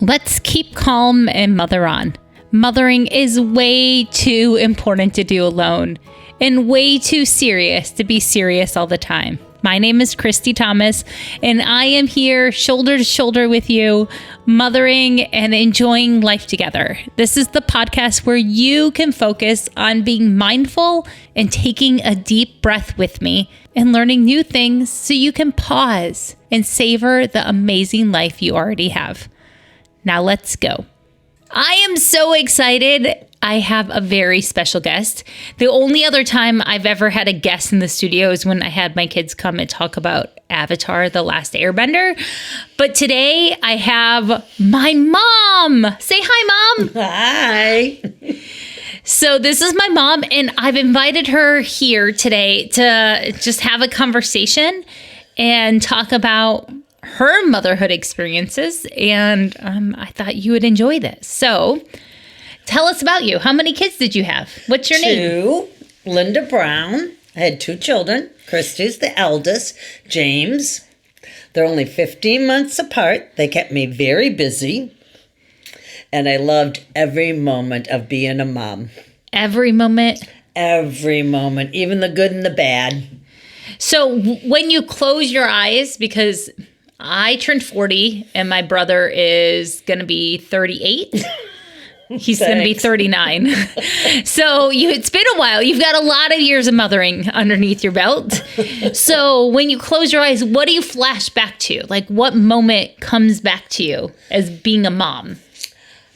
Let's keep calm and mother on. Mothering is way too important to do alone and way too serious to be serious all the time. My name is Christy Thomas, and I am here shoulder to shoulder with you, mothering and enjoying life together. This is the podcast where you can focus on being mindful and taking a deep breath with me and learning new things so you can pause and savor the amazing life you already have. Now let's go. I am so excited. I have a very special guest. The only other time I've ever had a guest in the studio is when I had my kids come and talk about Avatar: The Last Airbender. But today I have my mom. Say hi, Mom. Hi. So this is my mom, and I've invited her here today to just have a conversation and talk about her motherhood experiences, and I thought you would enjoy this. So tell us about you. How many kids did you have? What's your name? Two. Linda Brown. I had two children. Christy's the eldest. James. They're only 15 months apart. They kept me very busy, and I loved every moment of being a mom. Every moment? Every moment, even the good and the bad. So when you close your eyes, because I turned 40 and my brother is going to be 38. He's going to be 39. So it's been a while. You've got a lot of years of mothering underneath your belt. So when you close your eyes, what do you flash back to? Like, what moment comes back to you as being a mom?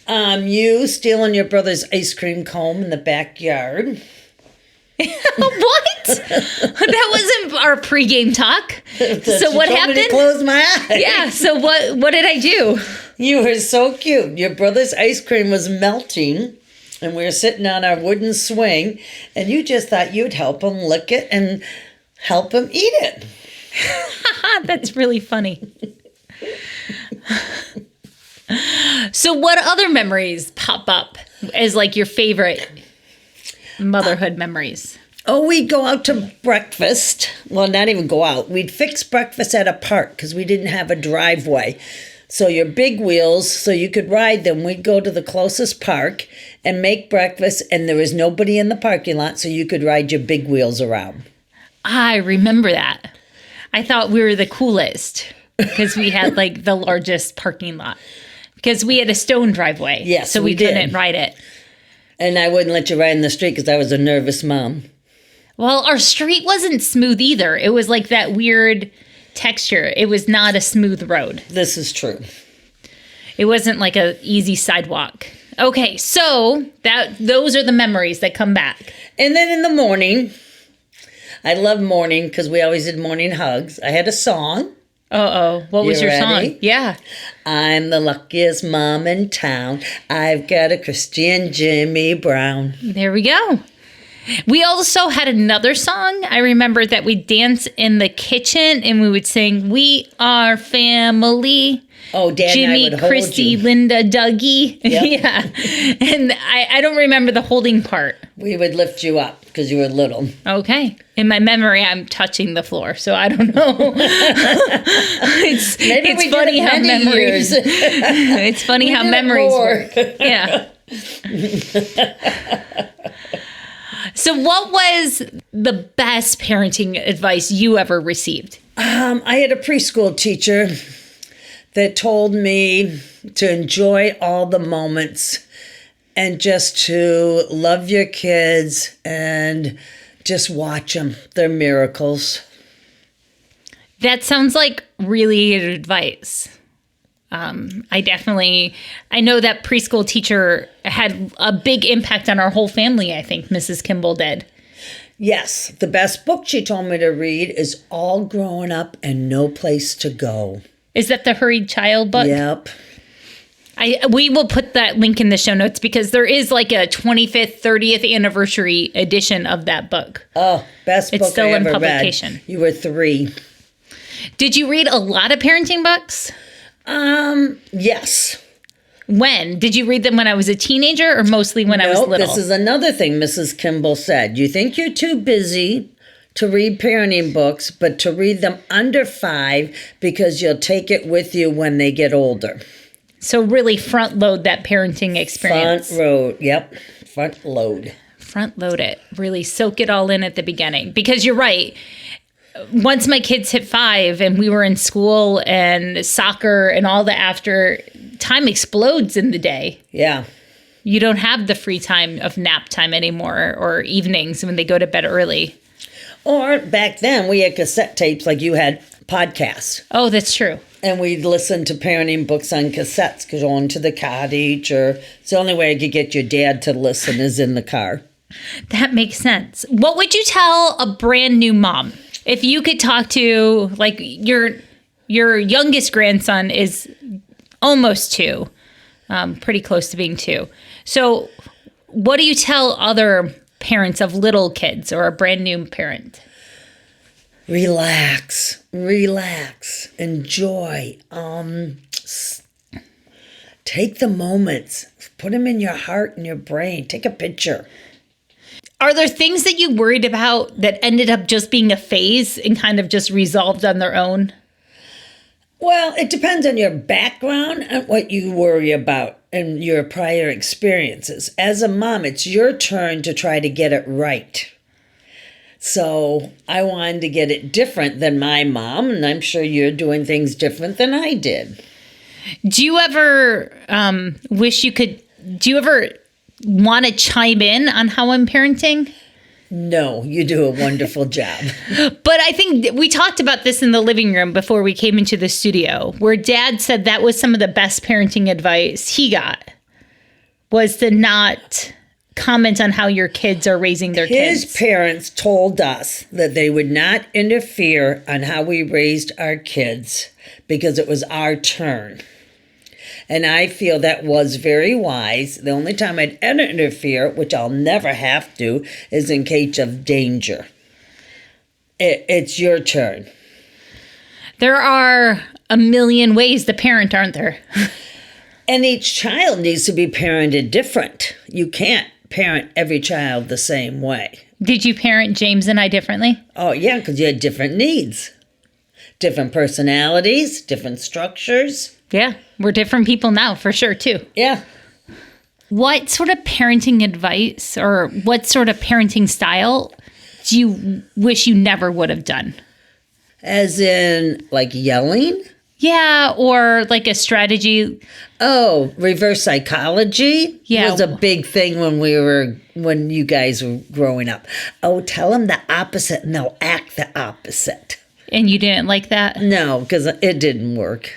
You stealing your brother's ice cream cone in the backyard. What? That wasn't our pregame talk. So what happened? Me to close my eyes. Yeah. So what did I do? You were so cute. Your brother's ice cream was melting, and we were sitting on our wooden swing, and you just thought you'd help him lick it and help him eat it. That's really funny. So what other memories pop up as like your favorite motherhood memories? Oh, we'd go out to breakfast. Well, not even go out. We'd fix breakfast at a park because we didn't have a driveway. So your big wheels, so you could ride them, we'd go to the closest park and make breakfast, and there was nobody in the parking lot, so you could ride your big wheels around. I remember that. I thought we were the coolest because we had like the largest parking lot because we had a stone driveway. Yes, so we couldn't ride it. And I wouldn't let you ride in the street because I was a nervous mom. Well, our street wasn't smooth either. It was like that weird texture. It was not a smooth road. This is true. It wasn't like an easy sidewalk. Okay, so those are the memories that come back. And then in the morning, I love morning because we always did morning hugs. I had a song. Uh-oh. What was your ready? song? Yeah. I'm the luckiest mom in town. I've got a Christy and Jimmy Brown. There we go. We also had another song. I remember that we danced in the kitchen and we would sing, "We Are Family." Oh, Dad Jimmy, and I would hold Christy, you. Linda, Dougie. Yep. Yeah. And I don't remember the holding part. We would lift you up because you were little. Okay. In my memory, I'm touching the floor, so I don't know. It's funny how memories. It's funny how memories work. Yeah. So what was the best parenting advice you ever received? I had a preschool teacher that told me to enjoy all the moments and just to love your kids and just watch them. They're miracles. That sounds like really good advice. I know that preschool teacher had a big impact on our whole family, I think Mrs. Kimball did. Yes, the best book she told me to read is All Grown Up and No Place to Go. Is that the Hurried child book? Yep. We will put that link in the show notes because there is like a 25th, 30th anniversary edition of that book. Oh, best book I ever read. It's still in publication. You were 3. Did you read a lot of parenting books? Yes. When? Did you read them when I was a teenager or mostly when I was little? This is another thing Mrs. Kimball said. You think you're too busy to read parenting books, but to read them under 5 because you'll take it with you when they get older. So really front load that parenting experience. Front load. Front load it. Really soak it all in at the beginning. Because you're right. Once my kids hit 5 and we were in school and soccer and all the after, time explodes in the day. Yeah. You don't have the free time of nap time anymore or evenings when they go to bed early. Or back then we had cassette tapes like you had podcasts. Oh, that's true. And we'd listen to parenting books on cassettes, going to the cottage, or it's the only way I could get your dad to listen is in the car. That makes sense. What would you tell a brand new mom? If you could talk to, like, your youngest grandson is almost 2, pretty close to being 2. So what do you tell other parents of little kids or a brand new parent? Relax, enjoy. Take the moments, put them in your heart and your brain. Take a picture. Are there things that you worried about that ended up just being a phase and kind of just resolved on their own? Well, it depends on your background and what you worry about and your prior experiences. As a mom, it's your turn to try to get it right. So I wanted to get it different than my mom, and I'm sure you're doing things different than I did. Do you ever do you ever want to chime in on how I'm parenting? No, you do a wonderful job. But I think we talked about this in the living room before we came into the studio, where Dad said that was some of the best parenting advice he got, was to not comment on how your kids are raising their kids. His parents told us that they would not interfere on how we raised our kids because it was our turn. And I feel that was very wise. The only time I'd ever interfere, which I'll never have to, is in case of danger. It's your turn. There are a million ways to parent, aren't there? And each child needs to be parented different. You can't parent every child the same way. Did you parent James and I differently? Oh, yeah, because you had different needs, different personalities, different structures. Yeah, we're different people now, for sure, too. Yeah. What sort of parenting advice or what sort of parenting style do you wish you never would have done? As in, like, yelling? Yeah, or like a strategy. Oh, reverse psychology? Yeah. Was a big thing when you guys were growing up. Oh, tell them the opposite and they'll act the opposite. And you didn't like that? No, because it didn't work.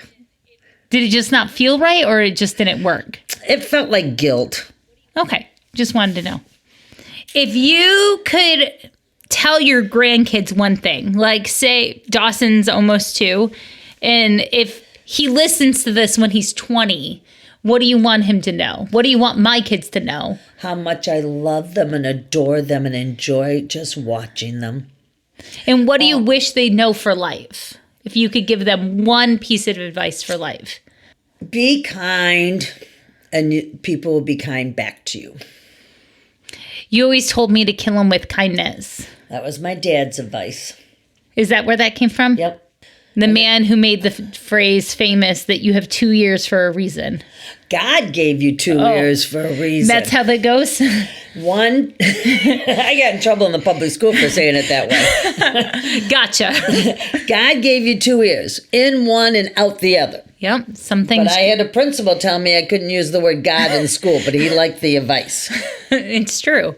Did it just not feel right or it just didn't work? It felt like guilt. Okay, just wanted to know. If you could tell your grandkids one thing, like say Dawson's almost 2, and if he listens to this when he's 20, what do you want him to know? What do you want my kids to know? How much I love them and adore them and enjoy just watching them. And what do you wish they know for life? If you could give them one piece of advice for life. Be kind, and people will be kind back to you. You always told me to kill them with kindness. That was my dad's advice. Is that where that came from? Yep. The man who made the phrase famous that you have 2 years for a reason. God gave you 2 years for a reason. That's how that goes? One, I got in trouble in the public school for saying it that way. Gotcha. God gave you 2 ears, in one and out the other. Yep, some things. But I had a principal tell me I couldn't use the word God in school, but he liked the advice. It's true.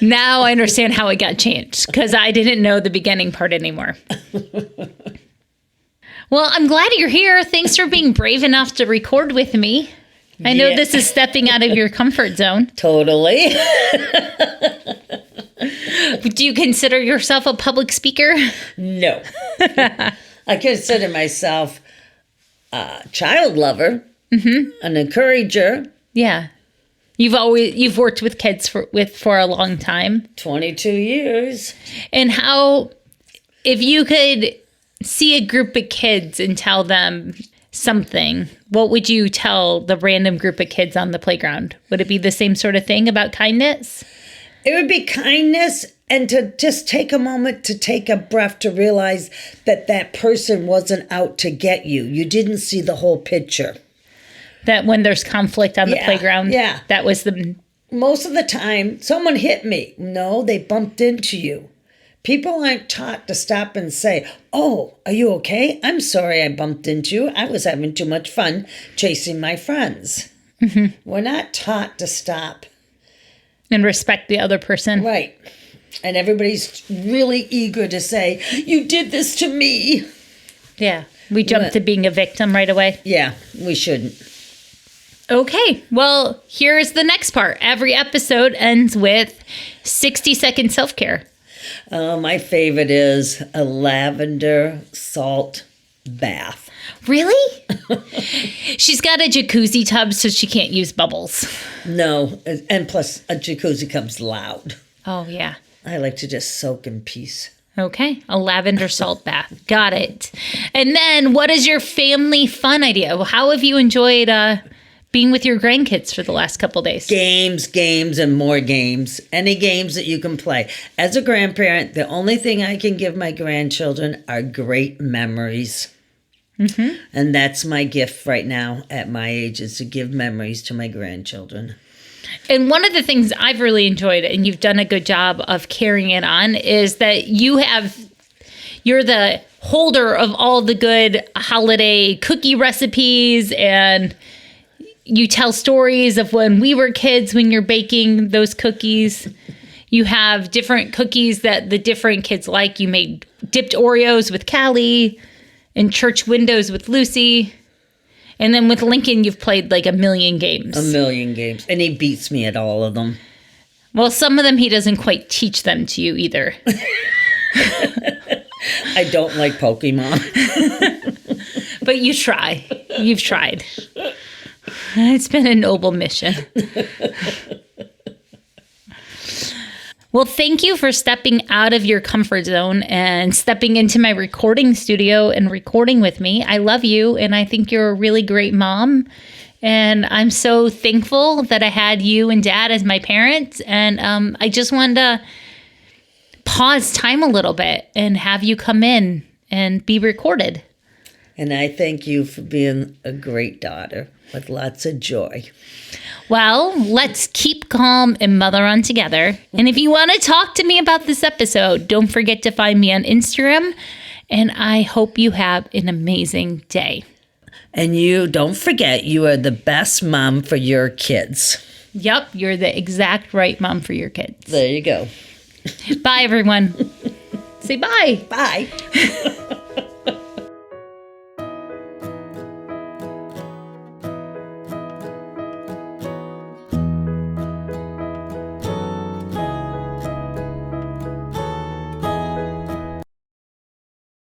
Now I understand how it got changed, because I didn't know the beginning part anymore. Well, I'm glad you're here. Thanks for being brave enough to record with me. I know this is stepping out of your comfort zone. Totally. Do you consider yourself a public speaker? No. I consider myself a child lover, an encourager. Yeah. You've worked with kids for a long time. 22 years. And if you could see a group of kids and tell them something, what would you tell the random group of kids on the playground? Would it be the same sort of thing about kindness? It would be kindness, and to just take a moment to take a breath to realize that person wasn't out to get you. You didn't see the whole picture. That when there's conflict on the playground? Yeah. That was the... Most of the time, someone hit me. No, they bumped into you. People aren't taught to stop and say, oh, are you okay? I'm sorry I bumped into you. I was having too much fun chasing my friends. Mm-hmm. We're not taught to stop. And respect the other person. Right. And everybody's really eager to say, you did this to me. Yeah. We jump to being a victim right away. Yeah, we shouldn't. Okay. Well, here's the next part. Every episode ends with 60-second self-care. My favorite is a lavender salt bath. Really? She's got a jacuzzi tub, so she can't use bubbles. No, and plus a jacuzzi comes loud. Oh, yeah. I like to just soak in peace. Okay, a lavender salt bath. Got it. And then what is your family fun idea? How have you enjoyed being with your grandkids for the last couple days? Games, and more games. Any games that you can play. As a grandparent, the only thing I can give my grandchildren are great memories. Mm-hmm. And that's my gift right now at my age, is to give memories to my grandchildren. And one of the things I've really enjoyed, and you've done a good job of carrying it on, is that you're the holder of all the good holiday cookie recipes, and you tell stories of when we were kids, when you're baking those cookies. You have different cookies that the different kids like. You made dipped Oreos with Callie and church windows with Lucy. And then with Lincoln, you've played like a million games. A million games. And he beats me at all of them. Well, some of them he doesn't quite teach them to you either. I don't like Pokemon. But you try. You've tried. It's been a noble mission. Well, thank you for stepping out of your comfort zone and stepping into my recording studio and recording with me. I love you, and I think you're a really great mom. And I'm so thankful that I had you and Dad as my parents. And I just wanted to pause time a little bit and have you come in and be recorded. And I thank you for being a great daughter with lots of joy. Well, let's keep calm and mother on together. And if you want to talk to me about this episode, don't forget to find me on Instagram. And I hope you have an amazing day. And you, don't forget, you are the best mom for your kids. Yep, you're the exact right mom for your kids. There you go. Bye, everyone. Say bye. Bye.